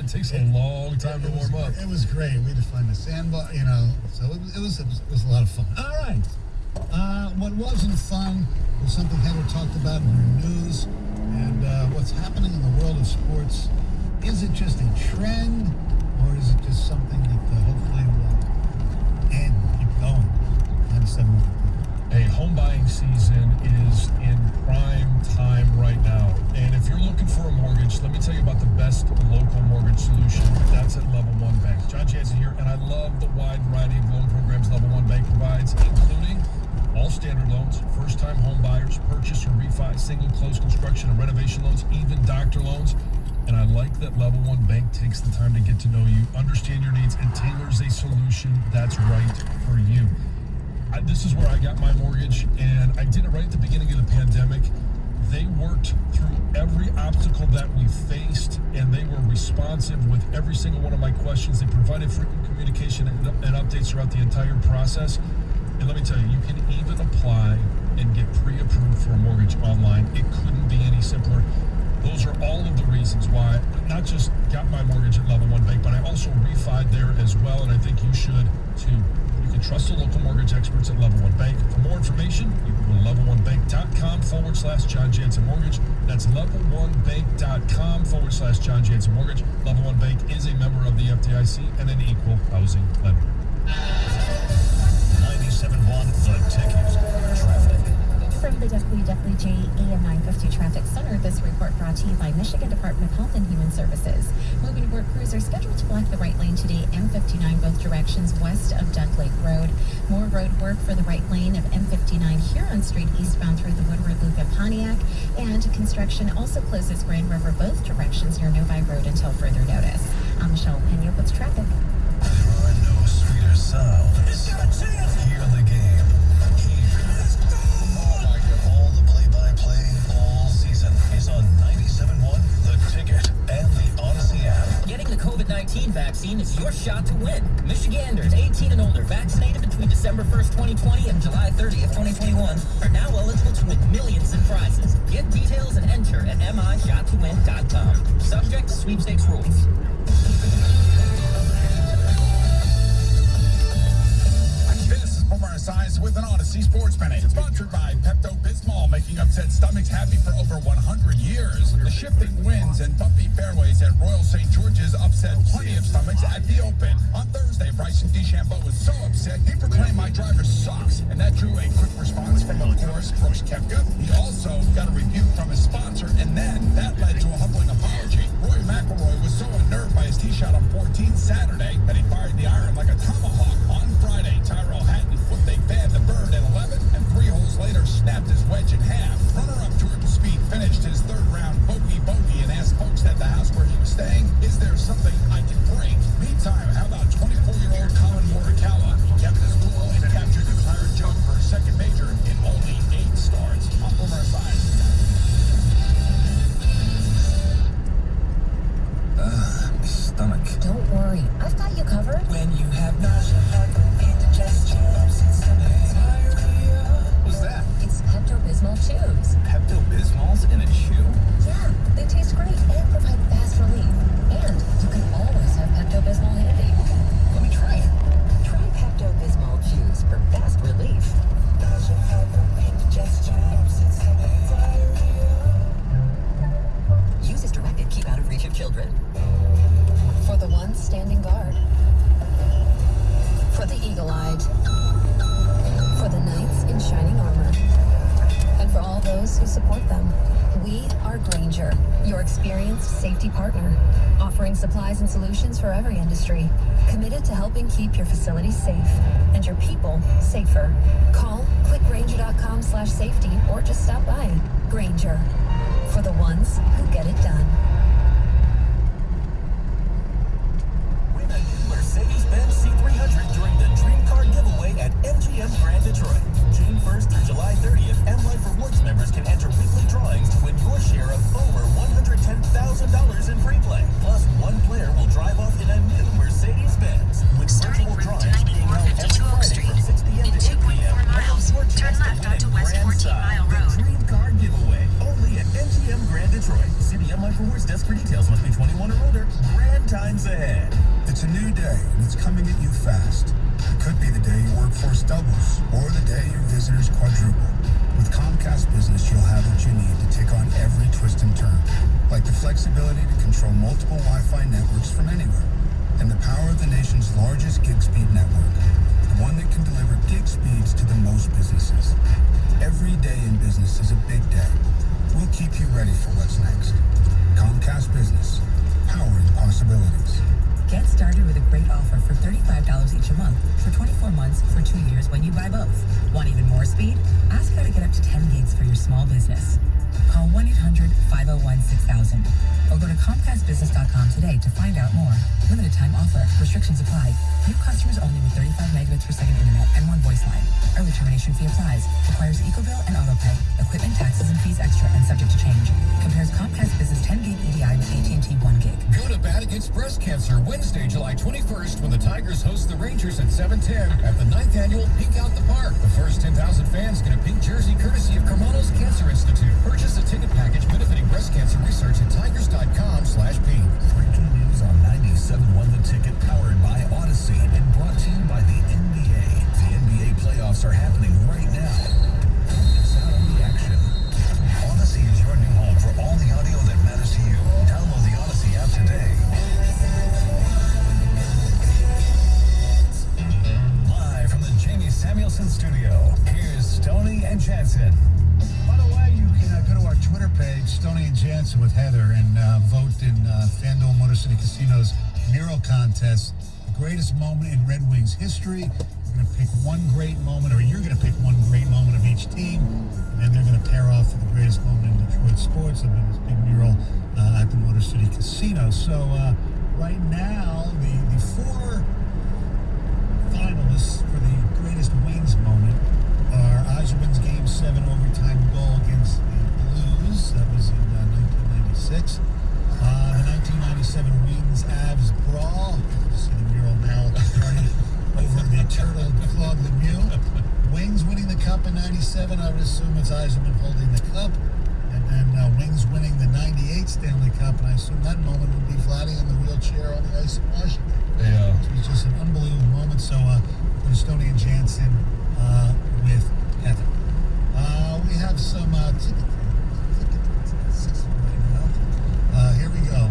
It takes a long time to warm up. It was great. We had to find the sandbar, so it was a lot of fun. All right. What wasn't fun was something Heather talked about in her news, and what's happening in the world of sports. Is it just a trend, or is it just something that hopefully will end, keep going? 97. Hey, home buying season is in prime time right now. And if you're looking for a mortgage, let me tell you about the best local mortgage solution. That's at Level One Bank. John Jansen here, and I love the wide variety of loan programs Level One Bank provides, including all standard loans, first-time home buyers, purchase or refi, single close construction and renovation loans, even doctor loans. And I like that Level One Bank takes the time to get to know you, understand your needs, and tailors a solution that's right for you. This is where I got my mortgage, and I did it right at the beginning of the pandemic. They worked through every obstacle that we faced, and they were responsive with every single one of my questions. They provided frequent communication and updates throughout the entire process. And let me tell you, you can even apply and get pre-approved for a mortgage online. It couldn't be any simpler. Those are all of the reasons why I not just got my mortgage at Level One Bank, but I also refied there as well, and I think you should too. You can trust the local mortgage experts at Level One Bank. For more information, you can go to level1bank.com/John Jansen Mortgage. That's level1bank.com/John Jansen Mortgage. Level One Bank is a member of the FDIC and an equal housing lender. 97.1 The Ticket. Traffic. From the WWJ AM 950 Traffic Center, this report brought to you by Michigan Department of Health and Human Services. Moving work crews are scheduled to block the right lane today, M59 both directions west of Duck Lake Road. More road work for the right lane of M59 Huron Street eastbound through the Woodward Loop at Pontiac. And construction also closes Grand River both directions near Novi Road until further notice. I'm Michelle Pena with traffic. There are no sweeter sounds. Hear the game. All the play-by-play all season is on 97.1 The Ticket and the Odyssey app. Getting the COVID-19 vaccine is your shot to win. Michiganders 18 and older vaccinated between December 1st, 2020 and July 30th, 2021 are now eligible to win millions in prizes. Get details and enter at mishottowin.com. Subject to sweepstakes rules. Omar Science with an Odyssey Sports Minute. Sponsored by Pepto-Bismol, making upset stomachs happy for over 100 years. The shifting winds and bumpy fairways at Royal St. George's upset plenty of stomachs at the Open. On Thursday, Bryson DeChambeau was so upset, he proclaimed my driver sucks. And that drew a quick response from, of course, Brooks Koepka. He also got a rebuke from his sponsor, and then that led to a humbling apology. Rory McIlroy was so unnerved by his tee shot on 14 Saturday that he fired the iron like a tomahawk. On Friday, Tyrrell Hatton flipped a bad the bird at 11, and 3 holes later snapped his wedge in half. Runner-up Jordan Spieth finished his third round bogey and asked folks at the house where he was staying, is there something I can break? Meantime, how about 24-year-old Colin Morikawa? He kept his cool and captured the Claret Jug for his second major in only 8 starts. On Omar Science. My stomach. Don't worry, I've got you covered. When you have nausea, indigestion, what's that? It's Pepto-Bismol chews. Pepto-Bismol's in a chew? Yeah, they taste great and provide fast relief. And you can always have Pepto-Bismol handy. Let me try it. Try Pepto-Bismol chews for fast relief. Use as directed. Keep out of reach of children. For the ones standing guard. For the eagle-eyed. For the knights in shining armor. And for all those who support them. We are Grainger, your experienced safety partner, offering supplies and solutions for every industry, committed to helping keep your facilities safe and your people safer. Call quickgrainger.com/safety or just stop by. Grainger, for the ones who get it done. Win a new Mercedes-Benz C300 during the Dream Car giveaway at MGM Grand Detroit. June 1st through July 30th, M Life Rewards members can enter weekly drawings to win your share of over $110,000 in free play. Plus, one player will drive off in a new Mercedes-Benz. With virtual drawings being held every Friday from 6 p.m. to 8 p.m. Turn left onto West 14 Mile Road. The Dream Car giveaway, only at MGM Grand Detroit. See the M Life Rewards shines ahead. It's a new day, and it's coming at you fast. It could be the day your workforce doubles, or the day your visitors quadruple. With Comcast Business, you'll have what you need to take on every twist and turn, like the flexibility to control multiple Wi-Fi networks from anywhere, and the power of the nation's largest gig speed network, the one that can deliver gig speeds to the most businesses. Every day in business is a big day. We'll keep you ready for what's next. Comcast Business, powering possibilities. Get started with a great offer for $35 each a month for 24 months for 2 years when you buy both. Want even more speed? Ask how to get up to 10 gigs for your small business. Call 1-800-501-6000 or go to ComcastBusiness.com today to find out more. Limited time offer. Restrictions apply. New customers only with 35 megabits per second internet and one voice line. Early termination fee applies. Requires EcoBill and AutoPay. Equipment, taxes, and fees extra and subject to change. Compares Comcast Business 10 gig EDI with AT&T 1 gig. Go to Bat Against Breast Cancer Wednesday, July 21st when the Tigers host the Rangers at 7:10 at the 9th annual Pink Out the Park. The first 10,000 fans get a pink jersey courtesy of Kermanos Cancer Institute. Purchase a ticket package benefiting breast cancer research at tigers.com/pink. Breaking news on 97.1 The Ticket, powered by Odyssey and brought to you by the NBA. The NBA playoffs are happening right now. Don't miss out on the action. Odyssey is your new home for all the audio that matters to you. Download the Odyssey app today. Live from the Jamie Samuelson studio, here's Stoney and Jansen. By the way, you can go to our Twitter page, Stoney and Jansen with Heather, and vote in FanDuel Motor City Casino's mural contest, the greatest moment in Red Wings history. We're going to pick one great moment, or you're going to pick one great moment of each team, and then they're going to pair off for the greatest moment in Detroit sports. There'll be this big mural at the Motor City Casino. So right now, the four finalists for the greatest Wings moment are Oswin's Game 7 overtime goal against the Blues. That was in 1996. The 1997 Wings Avs brawl. You see the mural now starting over the Turtle Claude Lemieux. Wings winning the Cup in 97. I would assume it's Eisenman holding the Cup. And then Wings winning the 98 Stanley Cup. And I assume that moment would be Vladdy in the wheelchair on the ice in Washington. Yeah. It was just an unbelievable moment. So, go to Stoney and Jansen with Heather. We have some ticket system right now. Here we go.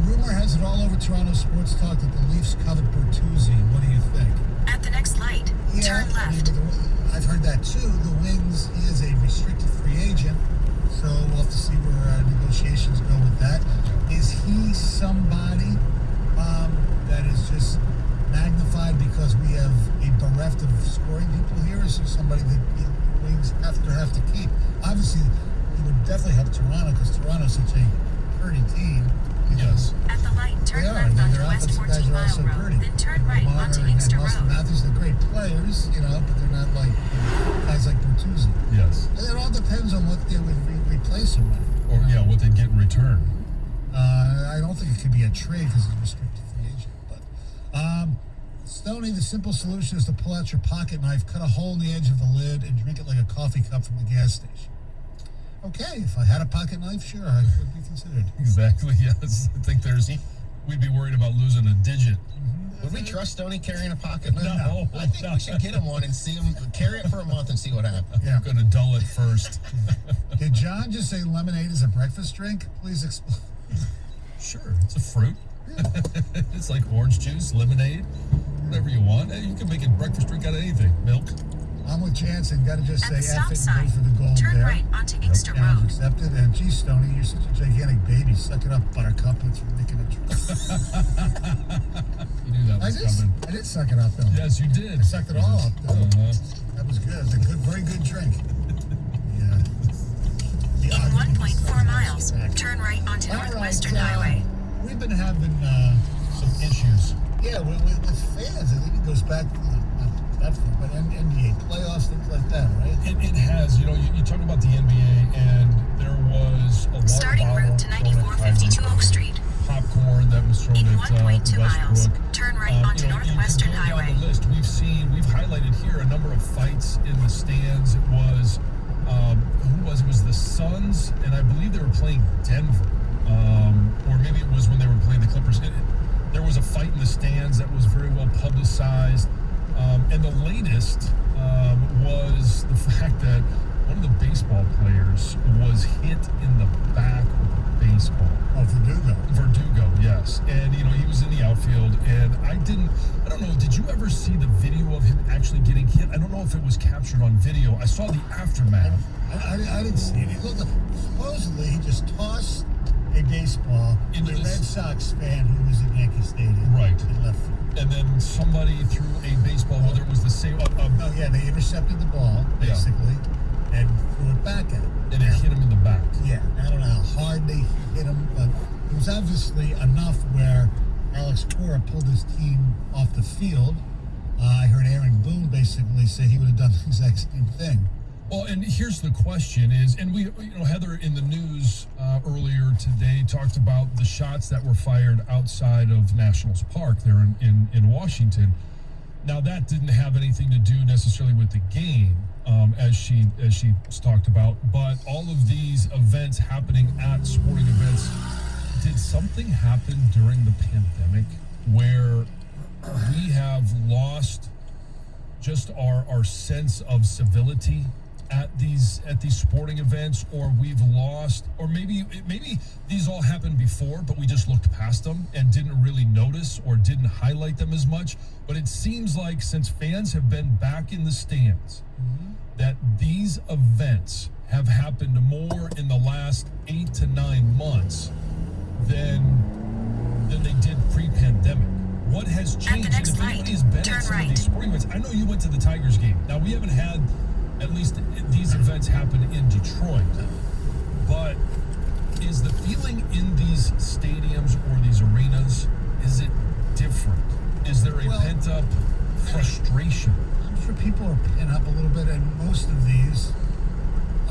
Rumor has it all over Toronto sports talk that the Leafs covet Bertuzzi. What do you think? At the next light, turn left. I've heard that too. The Wings, he is a restricted free agent, so we'll have to see where negotiations go with that. Is he somebody that is just magnified because we have a bereft of scoring people here? Is there somebody that the Wings have to keep? Obviously, he would definitely help Toronto because Toronto's such a pretty team. Yes. At the light, turn They are. left Their onto West offensive guys 14 are also Mile pretty. Road, then turn right Lamar onto and Inkster Austin Road. Matthews, they're great players, but they're not like guys like Bertuzzi. Yes. And it all depends on what they would replace him with. Or, yeah, what they'd get in return. I don't think it could be a trade because he's a restricted free agent. But Stoney, the simple solution is to pull out your pocket knife, cut a hole in the edge of the lid, and drink it like a coffee cup from the gas station. Okay, if I had a pocket knife, sure, I would be considered. Exactly, yes. I think we'd be worried about losing a digit. Would we trust Stoney carrying a pocket knife? No. I think we should get him one and see him carry it for a month and see what happens. Yeah. I'm going to dull it first. Did John just say lemonade is a breakfast drink? Please explain. Sure, it's a fruit. It's like orange juice, lemonade, whatever you want. Hey, you can make a breakfast drink out of anything. Milk. I'm with Jansen. Got to just At say the stop F it sign, and go for the gold turn there. right onto Inkster Challenge Road. accepted. And geez, Stoney, you're such a gigantic baby. Suck it up, Buttercup. It's making a drink. You knew that was coming. I did suck it up, though. Yes, you did. I sucked it all up, though. That was good. It was a very good drink. Yeah. In 1.4 miles, turn right onto Northwestern Highway. We've been having Some issues. yeah, with fans. I think it goes back to not far, but NBA playoffs, things like that, right? It has. You talk about the NBA, and there was a water Starting bottle route to thrown at 9452 Kyrie. Oak Street. Popcorn that was thrown In at 1.2 miles, Westbrook. turn right onto Northwestern you can go down Highway. the list. We've highlighted here a number of fights in the stands. It was, who was it? It was the Suns, and I believe they were playing Denver. or maybe it was when they were playing the Clippers. There was a fight in the stands that was very well publicized. And the latest was the fact that one of the baseball players was hit in the back with a baseball. Oh, Verdugo, yes. And, he was in the outfield, and I don't know, did you ever see the video of him actually getting hit? I don't know if it was captured on video. I saw the aftermath. I didn't see it. Supposedly, he just tossed a baseball into the Red Sox fan who was in Yankee Stadium. Right. In left field. And then somebody threw a baseball, whether it was the same... they intercepted the ball, basically, and threw it back at him. And it hit him in the back. Yeah, I don't know how hard they hit him, but it was obviously enough where Alex Cora pulled his team off the field. I heard Aaron Boone basically say he would have done the exact same thing. Well, and here's the question is, and we, Heather in the news earlier today talked about the shots that were fired outside of Nationals Park there in Washington. Now, that didn't have anything to do necessarily with the game, as she talked about, but all of these events happening at sporting events, did something happen during the pandemic where we have lost just our sense of civility at these sporting events, or we've lost, or maybe these all happened before, but we just looked past them and didn't really notice or didn't highlight them as much. But it seems like since fans have been back in the stands, that these events have happened more in the last 8 to 9 months than they did pre-pandemic. What has changed? At the next And if anybody has light, been turn at some right. of these sporting events, I know you went to the Tigers game. Now, we haven't had at least these events happen in Detroit, but is the feeling in these stadiums or these arenas, is it different? Is there a pent-up frustration? I'm sure people are pent up a little bit, and most of these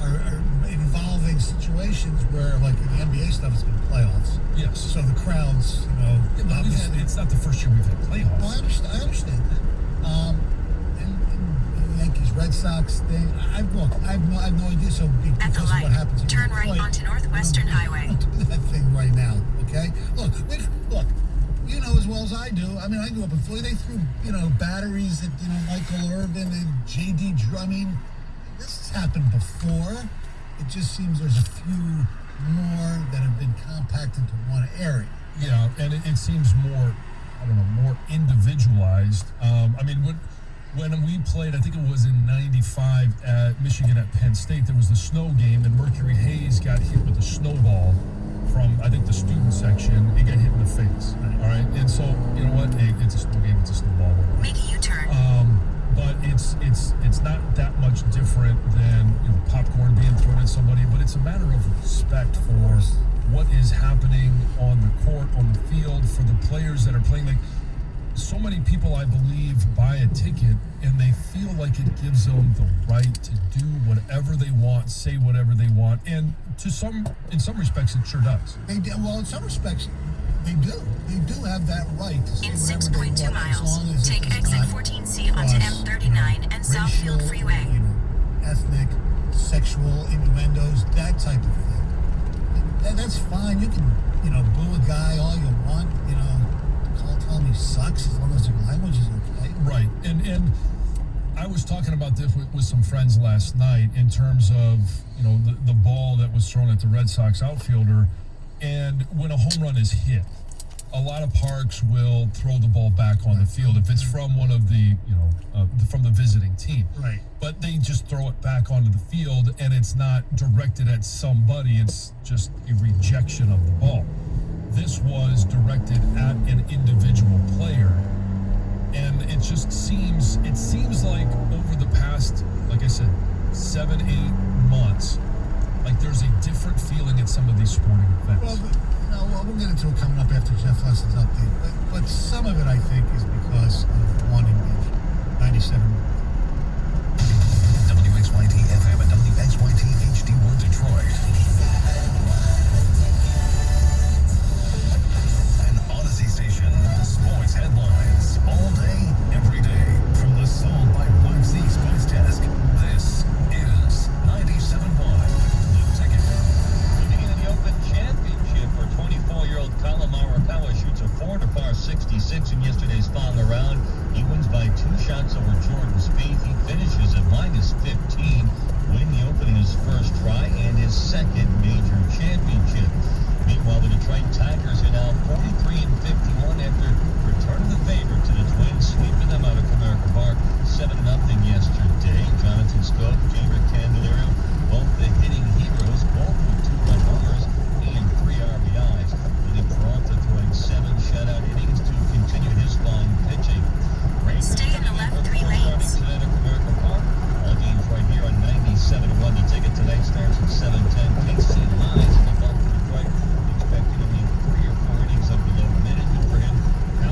are involving situations where, like in the NBA stuff, it's been playoffs. Yes. So the crowds, obviously. It's not the first year we've had playoffs. Well, I understand that. And the Yankees Red Sox thing, I have no idea. So because At the of light, what happens in turn Detroit, right onto Northwestern Highway. Don't do that thing right now, okay? Look. You know as well as I do. I mean, I grew up in Philly. They threw, batteries at, Michael Irvin and J.D. Drumming. This has happened before. It just seems there's a few more that have been compacted into one area. Yeah, and it seems more, more individualized. When we played, I think it was in 95 at Michigan at Penn State, there was the snow game, and Mercury Hayes got hit with a snowball from, I think, the student section. He got hit in the face. All right, and so, you know what? Hey, it's a snow game, it's a snowball. Make a U-turn. But it's not that much different than popcorn being thrown at somebody, but it's a matter of respect for what is happening on the court, on the field, for the players that are playing. Like, so many people, I believe, buy a ticket and they feel like it gives them the right to do whatever they want, say whatever they want, and in some respects, it sure does. They do. Well, in some respects, they do. They do have that right to say In whatever they 6.2 want, miles, as long as take it does exit not 14C onto cross, M39 and Southfield racial, Freeway. Ethnic, sexual innuendos, that type of thing. That's fine. You can, boo a guy all you want. Tell him he sucks as long as your language is okay. Right, and I was talking about this with some friends last night in terms of the ball that was thrown at the Red Sox outfielder, and when a home run is hit, a lot of parks will throw the ball back on the field if it's from one of the from the visiting team. Right. But they just throw it back onto the field, and it's not directed at somebody. It's just a rejection of the ball. This was directed at an individual player, and it seems like over the past, like I said, 7-8 months, like there's a different feeling at some of these sporting events. Well, we'll get into it coming up after Jeff Lesson's update, but some of it, I think, is because of wanting 97. WXYT FM and WXYT HD1 Detroit. An Odyssey station. Sports headlines all day, every day. From the Sold by Waxy Sports Desk. This is 97.1 The Ticket. Moving into the Open Championship for 43-51 after returning the favor to the Twins, sweeping them out of Comerica Park 7-0 yesterday. Jonathan Schoop, Jeimer Candelario, both the hitting heroes, both with 2-run homers and 3 RBIs. Willie Peralta throwing 7 shutout innings to continue his fine pitching. Rangers Stay in the left 3 lanes. tonight at Comerica Park. All games right here on 97.1. The ticket tonight starts at 7:10. KC lies in the bump for Detroit. Expecting only 3 or 4 innings of below minute. And for him, now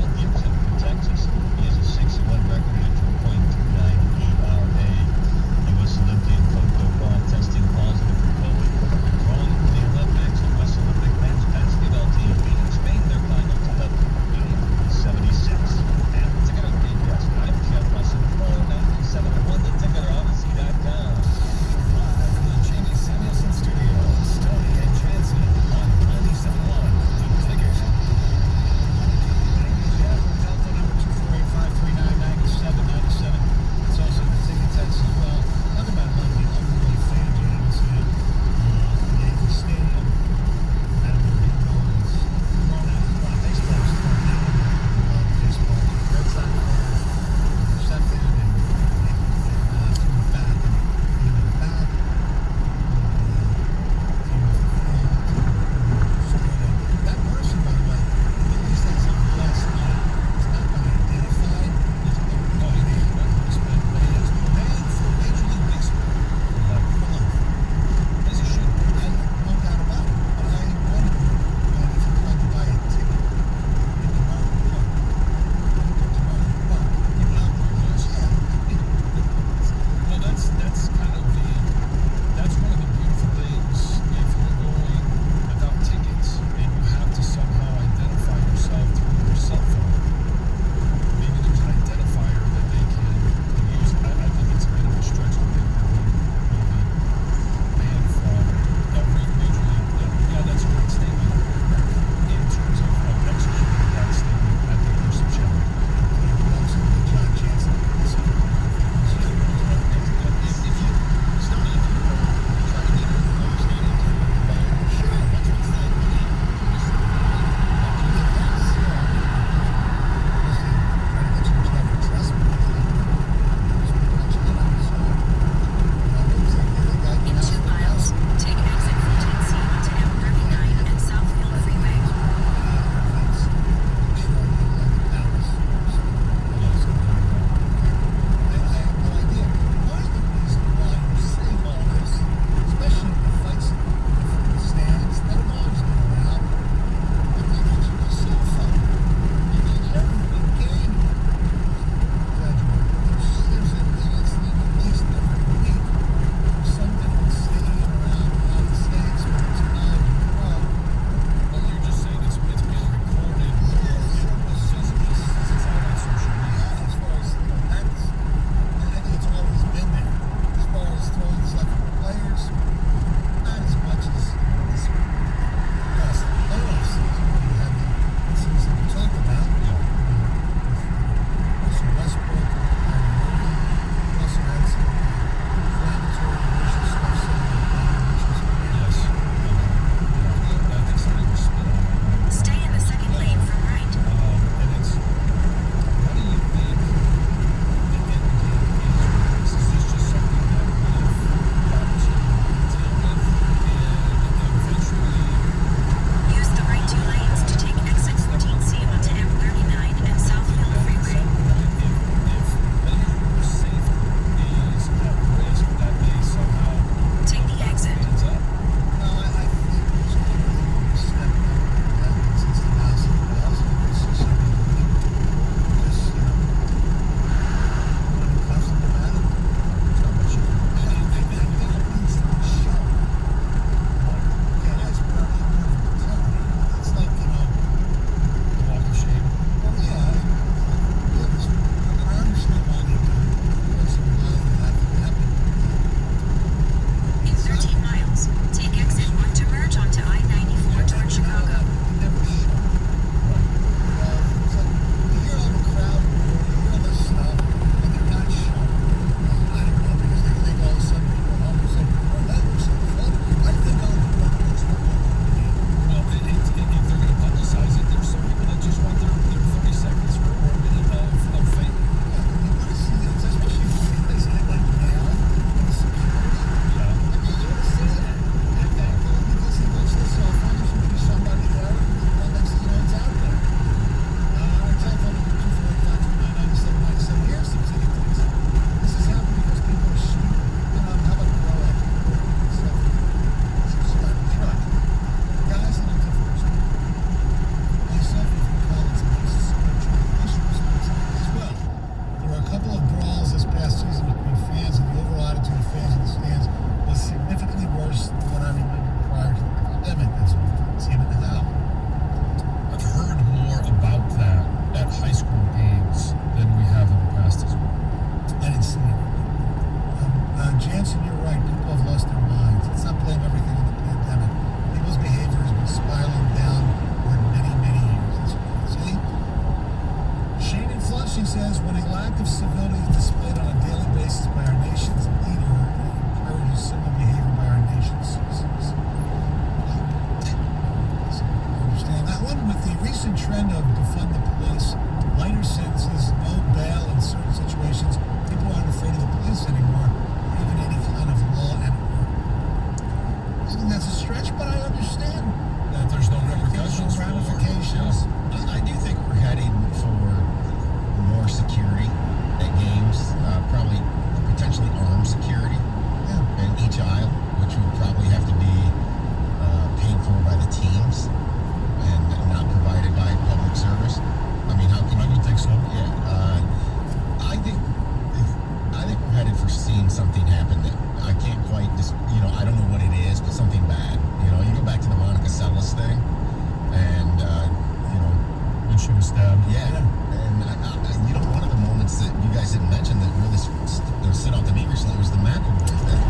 Yeah. And one of the moments that you guys didn't mention that really stood out to me recently was the McElroy thing.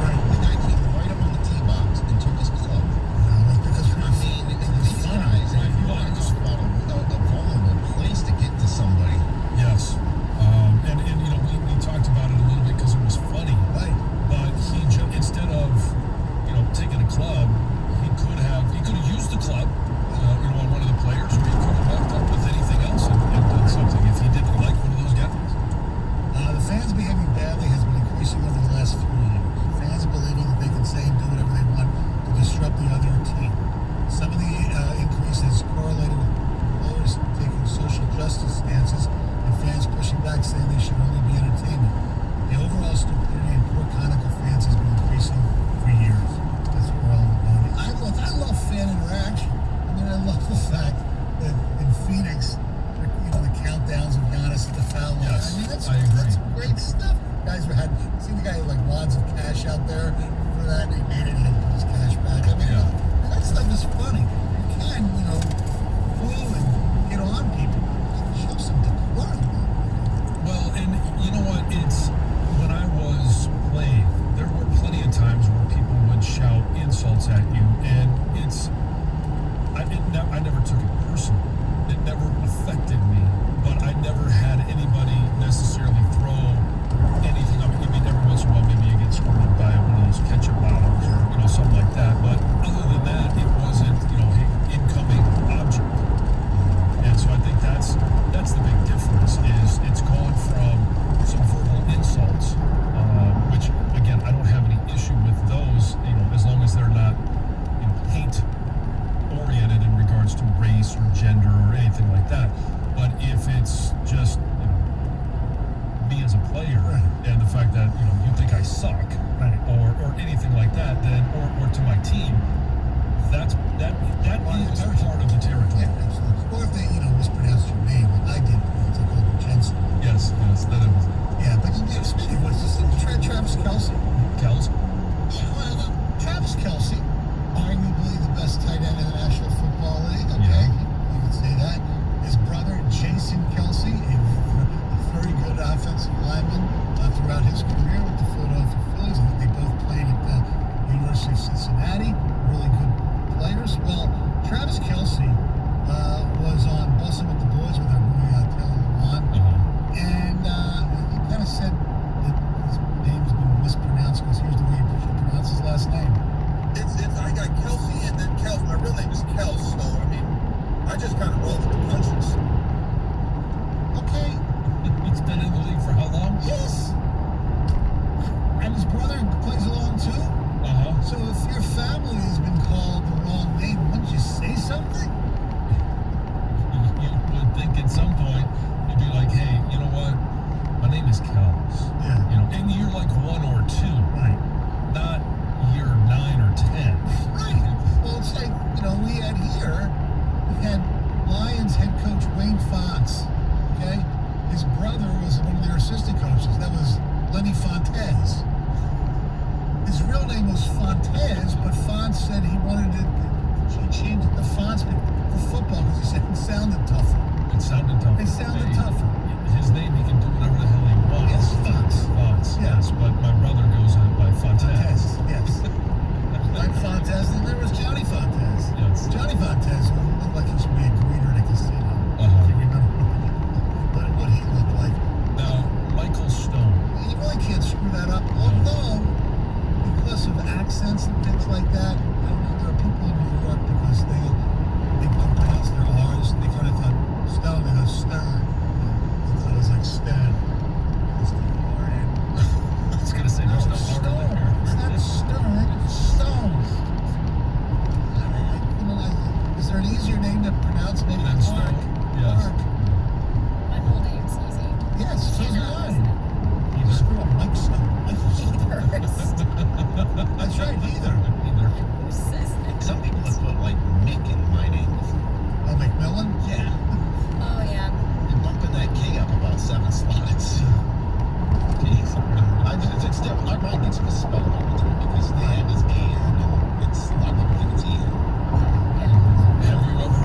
Right. The guy came right up on the tee box and took his club. No, that's because These guys, if you want to just about a vulnerable place to get to somebody. Yes. We talked about it a little bit because it was funny. Right. But he instead of, taking a club, he could have used the club, on one of the players, or he could have walked up with anything else and done something if he didn't like one of those guys. The fans behaving badly has been increasing over the last few years. Fans believing that they can say and do whatever they want to disrupt the other team. Some of the increase has correlated with players taking social justice stances and fans pushing back saying they should only be entertainment. The overall stupidity and poor conduct of fans has been increasing for years. That's where we're all going. I love fan interaction. I love the fact that in Phoenix, the countdowns of Giannis at the foul line. Yes, That's great stuff. Guys see the guy with like wads of cash out there for that, and he made it and he put his cash back. That stuff is funny. You can, boo and get on people. Show some decorum. Well, and you know what? It's when I was playing, there were plenty of times where people would shout insults at you, and I never took it personally. It never affected me, but I never had anybody necessarily throw anything. I mean, every once in a while, maybe you get squirted by one of those ketchup bottles or something like that. But other than that, it wasn't incoming object. And so I think that's the big difference. Is it's gone from some verbal insults, which again I don't have any issue with those. As long as they're not hate oriented in regards to race or gender or anything like that. But if it's just me as a player and the fact that you think I suck or anything like that, then or to my team, that is part of the territory. Yeah, absolutely. Or if they mispronounced your name, like I did, it's like Jensen. Yes, that it was. Yeah, but speaking of which, Travis Kelce. Kelce? Travis Kelce, arguably the best tight end in the National Football League. Okay, you can say that. His brother Jason Kelce, a very good offensive lineman throughout his career with the Philadelphia Phillies. I think they both played at the University of Cincinnati. Really good players. Well, Travis Kelce was on Bussin' with the Boys with our boy Taylor Lewan, and he kind of said that his name's been mispronounced because here's the way he pronounces his last name. I got Kelce and then Kels. My real name is Kels, so I just kind of roll with the punches. Okay. He's been in the league for how long? Yes. And his brother plays along too. So if your family has been called the wrong name, wouldn't you say something? You would think at some point you'd be like, hey, you know what? My name is Kels. Yeah. And you're like 1 or 2. Right. Not year 9 or 10. Right. Well, it's like, we had Lions head coach Wayne Fontes, okay? His brother was one of their assistant coaches. That was Lenny Fontes. His real name was Fontes, but Fontes said he wanted to change it to Fontes for football because he said it sounded tougher. It sounded tougher. It sounded tougher. His name, he can do whatever the hell he wants. Yes, Fontes. Fontes, yes. But my brother goes by Fontes. Yes. Like Fontes, and there was Johnny Fontes. Yes. Johnny Fontes, who looked like he should be a greeter at a casino. If you remember what he looked like. Now, Michael Stone. You really can't screw that up. Although, because of accents and things like that, there are people in New York because they don't pronounce their R's. They kind of thought Stone, they go Stern. They thought it was like Stan. It's the R in. I was going to say, there's no R in there. It's not Stone, it's Stone. Is there an easier name to pronounce? Maybe Than Clark. Stone. Yes. Clark. My whole name's easy. Yes, so is mine. Either. Screw up, Mike Stone. That's right, either. Who says that? Some people have put like Mick in my name. Oh, McMillan? Yeah. Oh, yeah. And bumping that K up about 7 spots. Jeez. It's still, mine gets misspelled all the time because the N is A-N and it's, a lot of people think it's E-N. Have you ever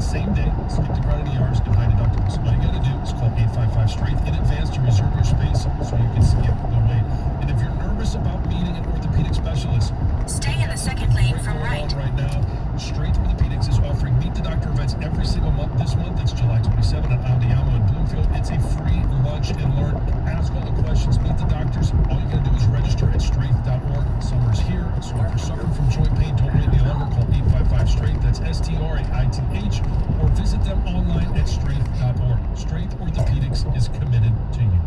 same day. Skip the crowded ERs and high deductibles. All you got to do is call 855-STRAIGHT in advance to reserve your space so you can skip the wait. And if you're nervous about meeting an orthopedic specialist, Stay in the second lane from right. Right now, Straight Orthopedics is offering Meet the Doctor events every single month. This month, it's July 27 at Andiamo in Bloomfield. It's a free lunch and learn. Ask all the questions. Meet the doctors. All you got to do is register at straight.org. Summer's here, so if you're suffering from joint pain, don't wait any longer. Call 855-STRAIGHT. That's STRAITH. Or visit them online at straight.org. Straight Orthopedics is committed to you.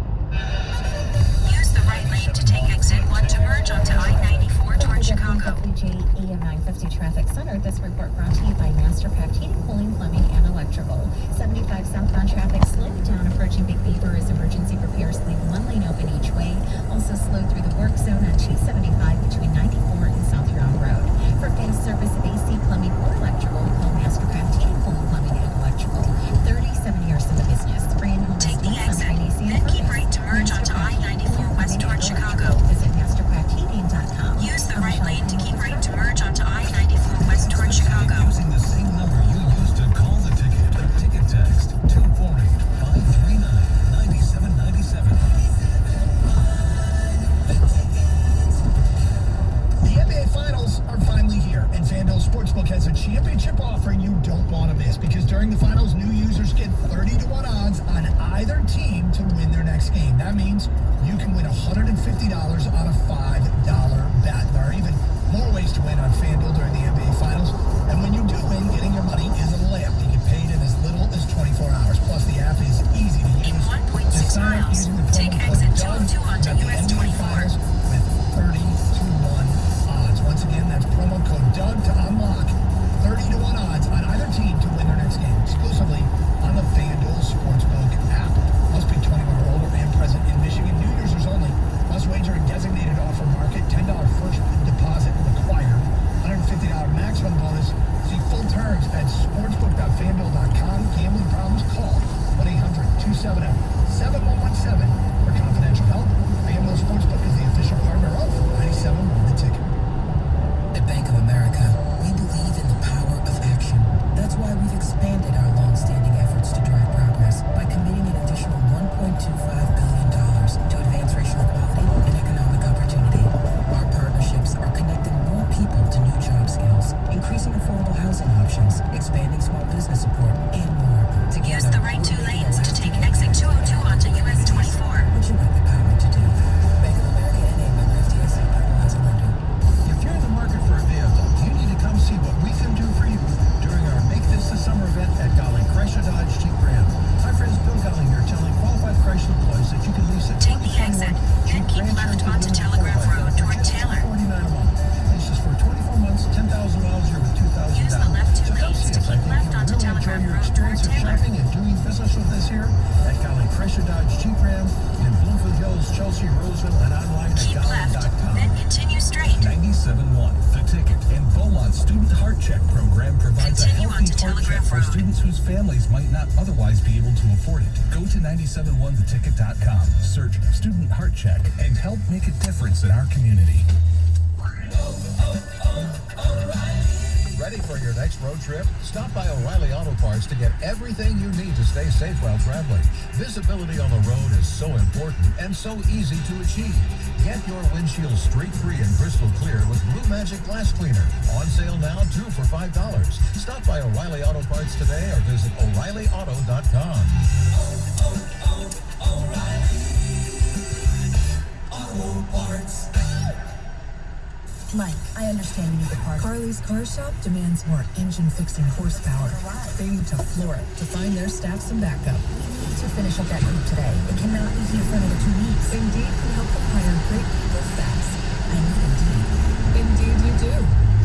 Use the right lane to take exit 1 to merge onto I-94 toward Chicago. WJE 950 Traffic Center. This report brought to you by MasterCraft Heating, Cooling, Plumbing, and Electrical. 75 southbound traffic slowed down approaching Big Beaver as emergency repairs leave one lane open each way. Also slowed through the work zone on 275 between 94 and South Round Road. For fast service of AC, plumbing, or electrical, call MasterCraft Heating, Cooling, Plumbing, and Electrical. 37 years in the business. Brand home Take the exit, then keep right to merge onto I-94 west toward Chicago. Visit MasterCraftHeating.com. Use the right lane to keep right to merge onto I-94 west toward Chicago. Using the same number you used to call the ticket. The ticket text 248-539-9797. The NBA Finals are finally here, and FanDuel Sportsbook has a championship offering you don't want to miss, because during the finals, new users get 30-to-1 odds on either team to win their next game. That means you can win $150 on a $5 bet. There are even more ways to win on FanDuel during the NBA Finals, and when you do win, getting your money is a layup. You get paid in as little as 24 hours. Plus, the app is easy to use. In 1.6 miles, take exit 202 onto US 24. With 30-to-1 odds. Once again, that's promo code Doug to unlock 30-to-1 odds on either team to win their next game, exclusively on the FanDuel Sportsbook app. Must be 21 or older and present in Michigan. New users only. Must wager in designated offer market. $10 first deposit required. $150 maximum bonus. See full terms at sportsbook.fanduel.com. Gambling problems? Call 1-800-270-7117 for confidential help. FanDuel Sportsbook is the official partner of 97.1 The Ticket. At Bank of America, we believe in the power of action. That's why we've expanded our long-standing efforts to drive progress by committing an additional $1.25 billion to advance racial equality and economic opportunity. Our partnerships are connecting more people to new job skills, increasing affordable housing options, expanding small business support, and more. Together, Use the right 2 lanes to take exit 202 onto US 24. what you have the power to do. Bank of America and a member FDIC, equal as a lender. If you're in the market for a vehicle, you need to come see what we can do for you during our Make This the Summer event at Golly Chrysler Dodge Jeep Ram. My friends Bill Golly here telling qualified Chrysler employees that you can lease a Take the exit, then keep left onto Telegraph Road toward Taylor. $49 a month. This is for 24 months, 10,000 miles a year with 2,000 Use the down. left 2 So come lanes see to us. I keep think left you'll onto really Telegraph enjoy your Road experience toward of Taylor. shopping and doing business with us here at Golly Chrysler Dodge Jeep Ram in Bloomfield Hills, Chelsea, Roseville, and online at Keep left, golly.com. then continue straight. 97.1 The Ticket and Beaumont's Student Heart Check program provides Continue a healthy onto heart check Telegraph for Road. students whose families might not otherwise be able to afford it. Go to 971theticket.com, search Student Heart Check, and help make a difference in our community. Ready for your next road trip? Stop by O'Reilly Auto Parts to get everything you need to stay safe while traveling. Visibility on the road is so important and so easy to achieve. Get your windshield streak-free and crystal clear with Blue Magic Glass Cleaner. On sale now, 2 for $5. Stop by O'Reilly Auto Parts today or visit O'ReillyAuto.com. Auto Parts. Mike, I understand you need the part. Carly's Car Shop demands more engine-fixing horsepower. They need to floor it to find their staff some backup. To finish up that group today, it cannot be here for another 2 weeks. Indeed can help them hire great people fast. I need Indeed. Indeed you do.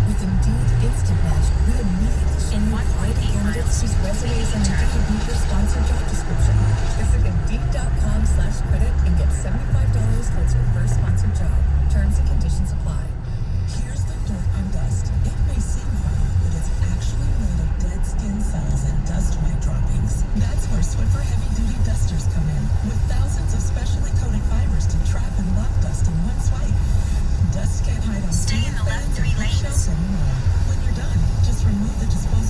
With Indeed Instant Match, we immediately show you quality candidates whose resumes and Indeed meet your sponsored job description. Visit Indeed.com/credit and get $75 towards your first sponsored job. Terms and conditions apply. Here's the dirt and dust. It may seem fun, but it's actually made of dead skin cells and dust mite droppings. That's where Swiffer heavy-duty dusters come in, with thousands of specially coated fibers to trap and lock dust in one swipe. Dust can't hide on Stay in the left 3 lanes. shelves anymore. When you're done, just remove the disposable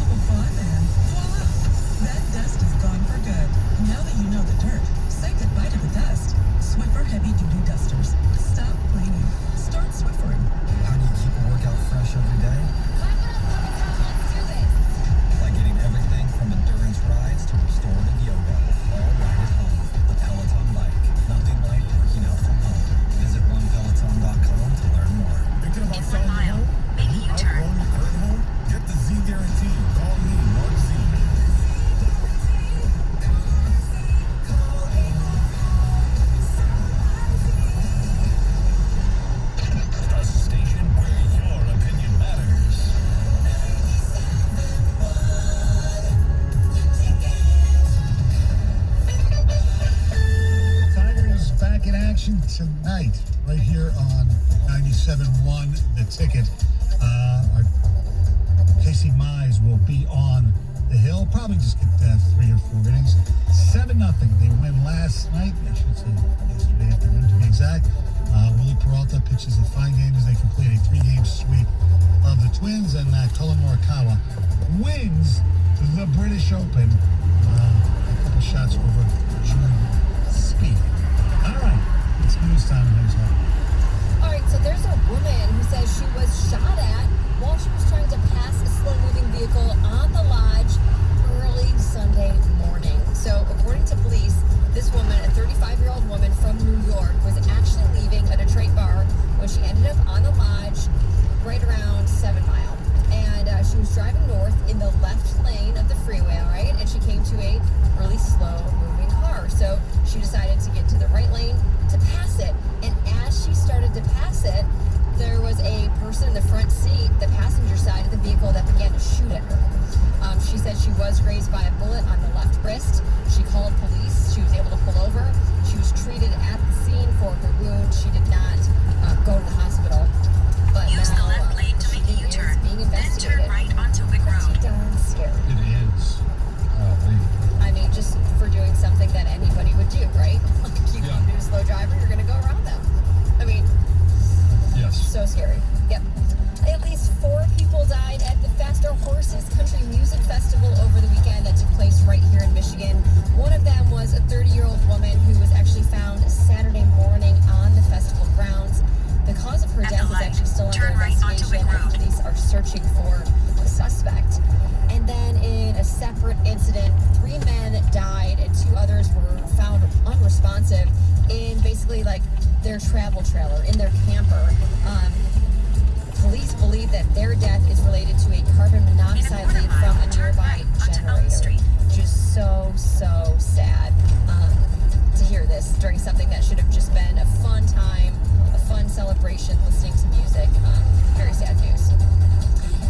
tonight, right here on 97.1 The Ticket. Our Casey Mize will be on the hill. Probably just get 3 or 4 innings. 7-0. They win last night. I should say yesterday afternoon to be exact. Willie Peralta pitches a fine game as they complete a 3-game sweep of the Twins, and Colin Morikawa wins the British Open. A couple shots over Jordan Spieth. All right, it's news time. All right, so there's a woman who says she was shot at while she was trying to pass a slow-moving vehicle on the lodge early Sunday morning. So according to police, this woman, a 35-year-old woman from New York, was actually leaving a Detroit bar when she ended up on the lodge right around 7 Mile. And she was driving north in the left lane of the freeway, all right? And she came to a really slow-moving car. So she decided to get to the right lane to pass it. And as she started to pass it, there was a person in the front seat, the passenger side of the vehicle, that began to shoot at her. She said she was grazed by a bullet on the left wrist. She called police. She was able to pull over. She was treated at the scene for her wound. She did not go to the hospital. But Use now, the left lane to make a U-turn. Being Then investigated. turn right onto Wick Road. Pretty darn scary. It is. I mean, just for doing something that anybody would do, right? Like you Yeah. come to a slow driver, you're going to go around them. I mean, Yes. so scary. Yep. At least 4 people died at the Faster Horses Country Music Festival over the weekend that took place right here in Michigan. One of them was a 30-year-old woman who was actually found Saturday morning on the festival grounds. The cause of her At death the is light, actually still under turn right onto investigation, Wick and Road. police are searching for the suspect. And then in a separate incident, 3 men died and 2 others were found unresponsive in basically like their travel trailer, in their camper. Police believe that their death is related to a carbon monoxide leak from a nearby generator. Just so sad to hear this during something that should have just been a fun time, a fun celebration, listening to music. Very sad news.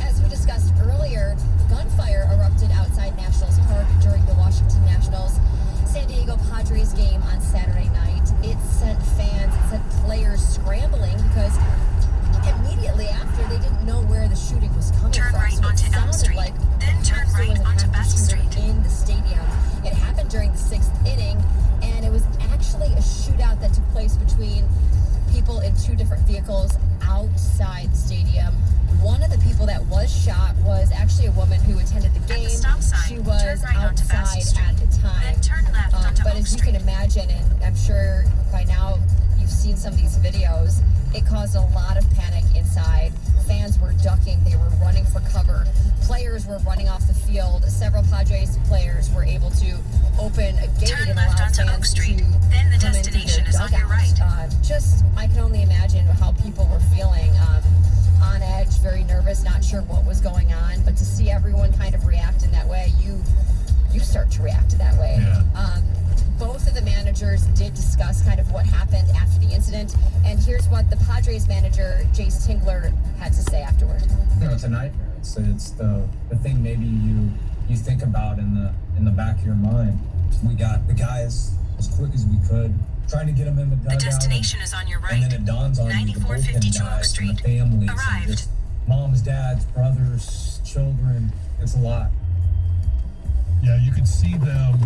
As we discussed earlier, gunfire erupted outside Nationals Park during the Washington Nationals San Diego Padres game on Saturday night. It sent fans, it sent players scrambling because immediately after they didn't know where the shooting was coming Turn from. right So it onto Elm sounded Street, like then turn perhaps there right was an onto active Best shooter Street. in the stadium. It happened during the 6th inning, and it was actually a shootout that took place between people in 2 different vehicles outside the stadium. One of the people that was shot was actually a woman who attended the game. stop sign, She was turn right onto outside Bassett at the time. Then turn left onto But Oak as you can Street. imagine, and I'm sure by now you've seen some of these videos, it caused a lot of panic inside. Fans were ducking, they were running for cover. Players were running off the field. Several Padres players were able to open a gate Turn and left allow onto fans Oak Street. to Then the come into destination their is on your dugouts. right. I can only imagine how people were feeling. On edge, very nervous, not sure what was going on. But to see everyone kind of react in that way, you start to react in that way. Yeah. Both of the managers did discuss kind of what happened after the incident, and here's what the Padres manager, Jace Tingler, had to say afterward. You know, it's a nightmare. It's the thing maybe you think about in the back of your mind. We got the guys as quick as we could, trying to get them in the dugout. The destination is on your right. And then it dawns on you, the bullpen 9452 Oak guys and Street. the families, and Arrived. just moms, dads, brothers, children. It's a lot. Yeah, you can see them